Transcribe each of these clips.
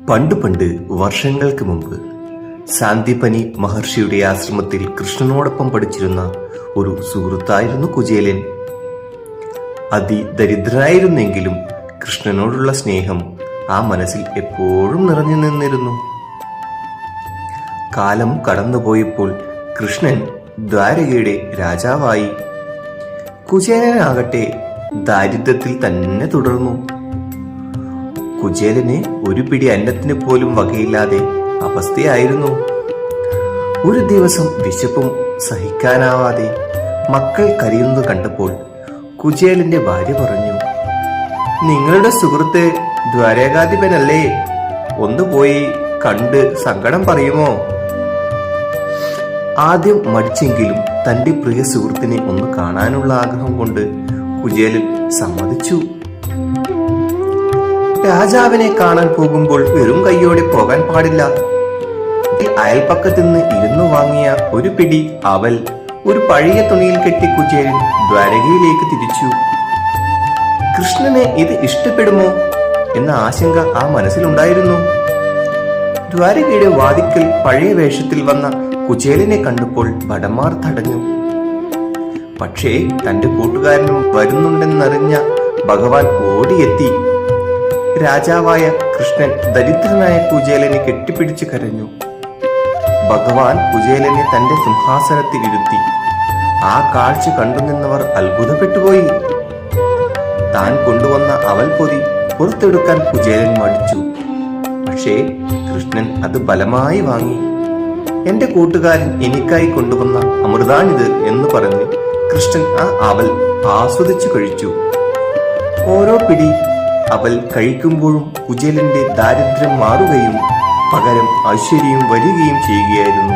പണ്ട് പണ്ട് വർഷങ്ങൾക്ക് മുമ്പ് സാന്ദീപനി മഹർഷിയുടെ ആശ്രമത്തിൽ കൃഷ്ണനോടൊപ്പം പഠിച്ചിരുന്ന ഒരു സുഹൃത്തായിരുന്നു കുചേലൻ. അതിദരിദ്രനായിരുന്നെങ്കിലും കൃഷ്ണനോടുള്ള സ്നേഹം ആ മനസ്സിൽ എപ്പോഴും നിറഞ്ഞു നിന്നിരുന്നു. കാലം കടന്നുപോയപ്പോൾ കൃഷ്ണൻ ദ്വാരകയുടെ രാജാവായി. കുചേലനാകട്ടെ ദാരിദ്ര്യത്തിൽ തന്നെ തുടർന്നു. കുചേലന് ഒരു പിടി അന്നത്തിന് പോലും വകയില്ലാതെ അവസ്ഥയായിരുന്നു. ഒരു ദിവസം വിശപ്പും സഹിക്കാനാവാതെ മക്കൾ കരയുന്നത് കണ്ടപ്പോൾ കുചേലന്റെ ഭാര്യ പറഞ്ഞു, "നിങ്ങളുടെ സുഹൃത്ത് ദ്വാരകാധിപനല്ലേ? ഒന്ന് പോയി കണ്ട് സങ്കടം പറയുമോ?" ആദ്യം മടിച്ചെങ്കിലും തന്റെ പ്രിയ സുഹൃത്തിനെ ഒന്ന് കാണാനുള്ള ആഗ്രഹം കൊണ്ട് കുചേലൻ സമ്മതിച്ചു. രാജാവിനെ കാണാൻ പോകുമ്പോൾ വെറും കൈയോടെ പോകാൻ പാടില്ല. അയൽപ്പക്കത്ത് നിന്ന് ഇരുന്നു വാങ്ങിയ ഒരു പിടി അവൽ ഒരു പഴയ തുണിയിൽ കെട്ടി കുചേലൻ ദ്വാരകയിലേക്ക് തിരിച്ചു. കൃഷ്ണന് ഇത് ഇഷ്ടപ്പെടുമോ എന്ന ആശങ്ക ആ മനസ്സിലുണ്ടായിരുന്നു. ദ്വാരകയുടെ വാതിക്കൽ പഴയ വേഷത്തിൽ വന്ന കുചേലനെ കണ്ടപ്പോൾ ഭടന്മാർ തടഞ്ഞു. പക്ഷേ തന്റെ കൂട്ടുകാരനും വരുന്നുണ്ടെന്നറിഞ്ഞ ഭഗവാൻ ഓടിയെത്തി. രാജാവായ കൃഷ്ണൻ ദരിദ്രനായ കുചേലനെ കെട്ടിപ്പിടിച്ച് കരഞ്ഞു. ഭഗവാൻ കുചേലനെ തന്റെ സിംഹാസനത്തിൽ ഇരുത്തി. ആ കാഴ്ച കണ്ടുനിന്നവർ അത്ഭുതപ്പെട്ടുപോയി. താൻ കൊണ്ടുവന്ന അവൽ പൊതി പുറത്തെടുക്കാൻ കുചേലൻ മടിച്ചു. പക്ഷേ കൃഷ്ണൻ അത് ബലമായി വാങ്ങി. "എന്റെ കൂട്ടുകാരൻ എനിക്കായി കൊണ്ടുവന്ന അമൃതാണിത്" എന്ന് പറഞ്ഞ് കൃഷ്ണൻ ആ അവൽ ആസ്വദിച്ചു കഴിച്ചു. ഓരോ പിടി അവൽ കഴിക്കുമ്പോഴും കുചേലന്റെ ദാരിദ്ര്യം മാറുകയും പകരം ഐശ്വര്യം വരികയും ചെയ്യുകയായിരുന്നു.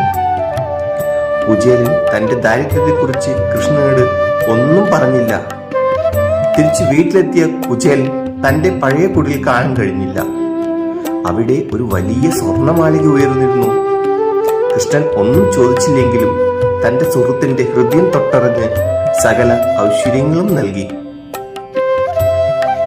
കുചേലൻ തന്റെ ദാരിദ്ര്യത്തെക്കുറിച്ച് കൃഷ്ണനോട് ഒന്നും പറഞ്ഞില്ല. തിരിച്ചു വീട്ടിലെത്തിയ കുചേലൻ തന്റെ പഴയ കുടിൽ കാണാൻ കഴിഞ്ഞില്ല. അവിടെ ഒരു വലിയ സ്വർണമാളിക ഉയർന്നിരുന്നു. കൃഷ്ണൻ ഒന്നും ചോദിച്ചില്ലെങ്കിലും തന്റെ സുഹൃത്തിന്റെ ഹൃദയം തൊട്ടറിഞ്ഞ് സകല ഐശ്വര്യങ്ങളും നൽകി.